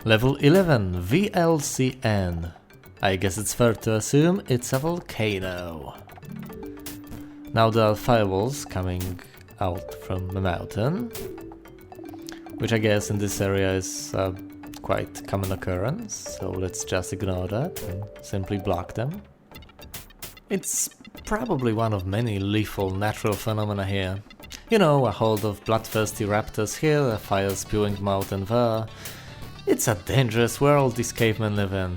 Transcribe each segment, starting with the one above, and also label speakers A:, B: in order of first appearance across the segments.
A: Level 11, VLCN. I guess it's fair to assume it's a volcano. Now there are fireballs coming out from the mountain, which I guess in this area is a quite common occurrence, so let's just ignore that and simply block them. It's probably one of many lethal natural phenomena here. You know, a horde of bloodthirsty raptors here, a fire-spewing mountain there. It's a dangerous world these cavemen live in.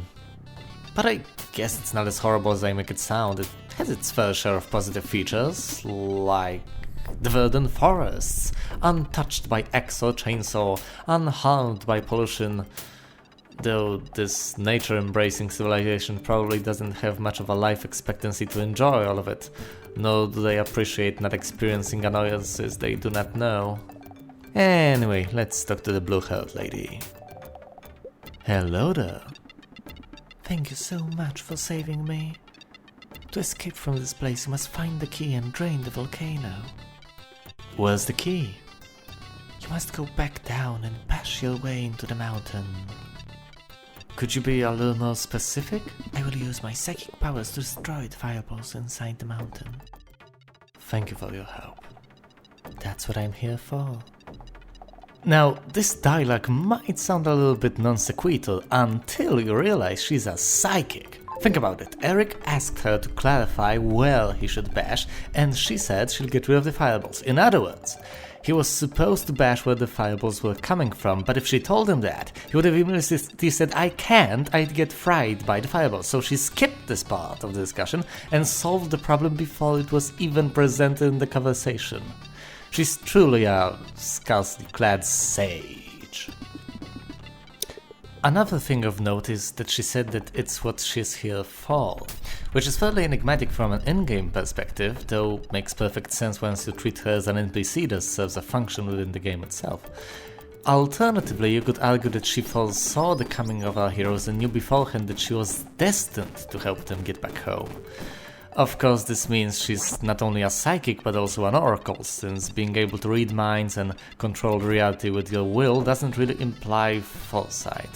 A: But I guess it's not as horrible as I make it sound. It has its fair share of positive features, like the verdant forests, untouched by axe or chainsaw, unharmed by pollution. Though this nature-embracing civilization probably doesn't have much of a life expectancy to enjoy all of it, nor do they appreciate not experiencing annoyances they do not know. Anyway, let's talk to the blue-haired lady. Hello there.
B: Thank you so much for saving me. To escape from this place, you must find the key and drain the volcano.
A: Where's the key?
B: You must go back down and bash your way into the mountain.
A: Could you be a little more specific?
B: I will use my psychic powers to destroy the fireballs inside the mountain.
A: Thank you for your help.
B: That's what I'm here for.
A: Now, this dialogue might sound a little bit non sequitur until you realize she's a psychic. Think about it. Eric asked her to clarify where he should bash, and she said she'll get rid of the fireballs. In other words, he was supposed to bash where the fireballs were coming from, but if she told him that, he would have immediately said, I can't, I'd get fried by the fireballs. So she skipped this part of the discussion and solved the problem before it was even presented in the conversation. She's truly a scarcely clad sage. Another thing of note is that she said that it's what she's here for, which is fairly enigmatic from an in-game perspective, though makes perfect sense once you treat her as an NPC that serves a function within the game itself. Alternatively, you could argue that she foresaw the coming of our heroes and knew beforehand that she was destined to help them get back home. Of course, this means she's not only a psychic but also an oracle, since being able to read minds and control reality with your will doesn't really imply foresight.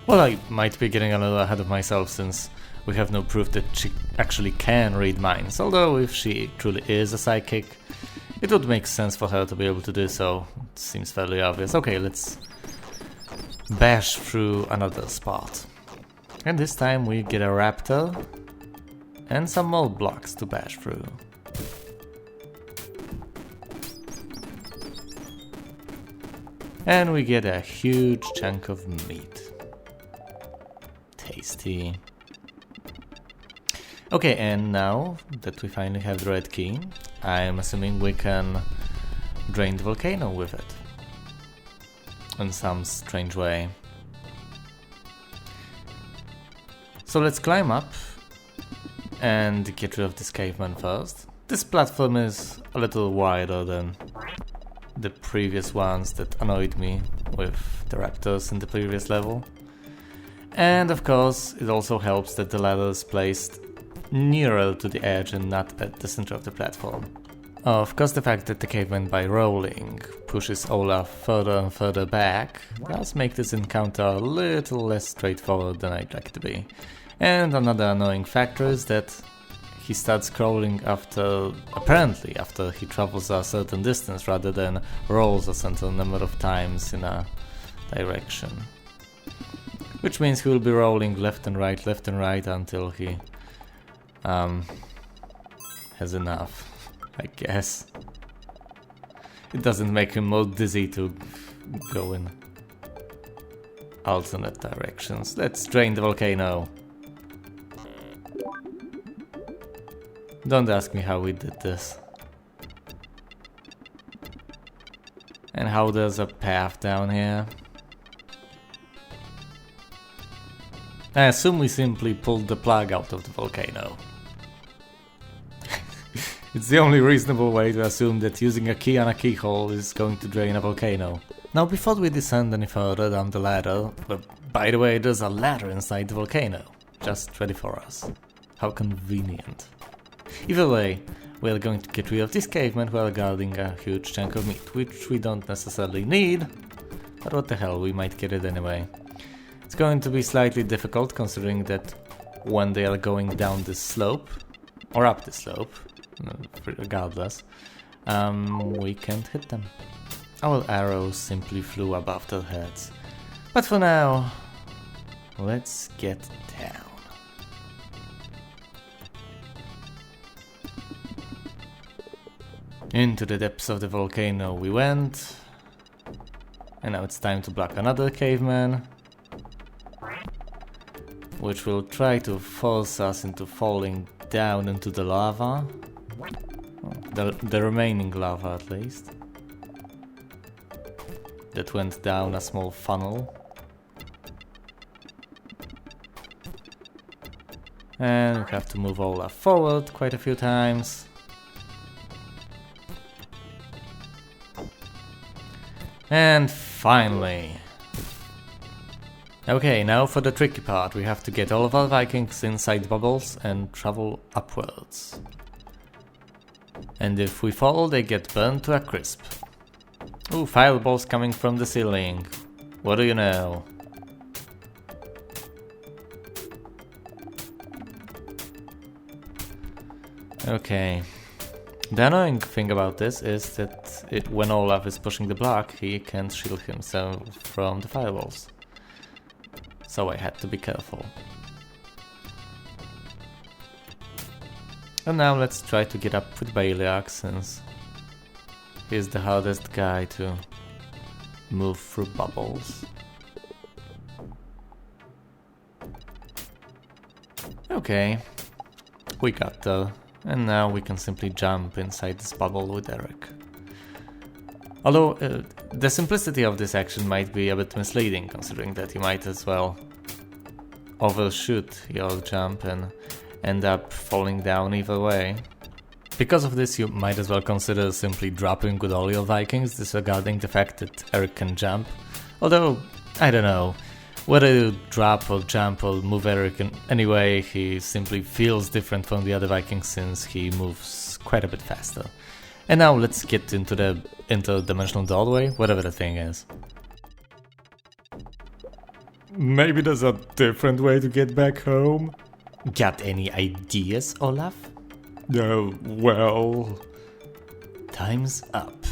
A: Well, I might be getting a little ahead of myself since we have no proof that she actually can read minds, although if she truly is a psychic, it would make sense for her to be able to do so. It seems fairly obvious. Okay, let's bash through another spot. And this time we get a raptor and some more blocks to bash through. And we get a huge chunk of meat. Tasty. Okay, and now that we finally have the red key, I'm assuming we can drain the volcano with it. In some strange way. So let's climb up and get rid of this caveman first. This platform is a little wider than the previous ones that annoyed me with the raptors in the previous level. And of course, it also helps that the ladder is placed nearer to the edge and not at the center of the platform. Of course, the fact that the caveman, by rolling, pushes Olaf further and further back does make this encounter a little less straightforward than I'd like it to be. And another annoying factor is that he starts crawling apparently after he travels a certain distance rather than rolls a certain number of times in a direction. Which means he will be rolling left and right until he has enough, I guess. It doesn't make him more dizzy to go in alternate directions. Let's drain the volcano. Don't ask me how we did this. And how there's a path down here. I assume we simply pulled the plug out of the volcano. It's the only reasonable way to assume that using a key on a keyhole is going to drain a volcano. Now, before we descend any further down the ladder, by the way, there's a ladder inside the volcano, just ready for us. How convenient. Either way, we're going to get rid of this caveman while guarding a huge chunk of meat, which we don't necessarily need, but what the hell, we might get it anyway. It's going to be slightly difficult considering that when they are going down this slope, or up the slope, regardless, we can't hit them. Our arrows simply flew above their heads. But for now, let's get down. Into the depths of the volcano we went. And now it's time to block another caveman, which will try to force us into falling down into the lava. The remaining lava at least. That went down a small funnel. And we have to move Olaf forward quite a few times. And finally. Okay, now for the tricky part. We have to get all of our Vikings inside bubbles and travel upwards. And if we fall, they get burned to a crisp. Ooh, fireballs coming from the ceiling. What do you know? Okay. The annoying thing about this is that when Olaf is pushing the block, he can't shield himself from the fireballs. So I had to be careful. And now let's try to get up with Baliak, since he's the hardest guy to move through bubbles. Okay, we got there. And now we can simply jump inside this bubble with Eric. Although the simplicity of this action might be a bit misleading, considering that you might as well overshoot your jump and end up falling down either way. Because of this, you might as well consider simply dropping with all your Vikings, disregarding the fact that Eric can jump. Although, I don't know. Whether you drop or jump or move Eric in any way, he simply feels different from the other Vikings since he moves quite a bit faster. And now let's get into the interdimensional doorway, whatever the thing is. Maybe there's a different way to get back home? Got any ideas, Olaf? No, well... Time's up.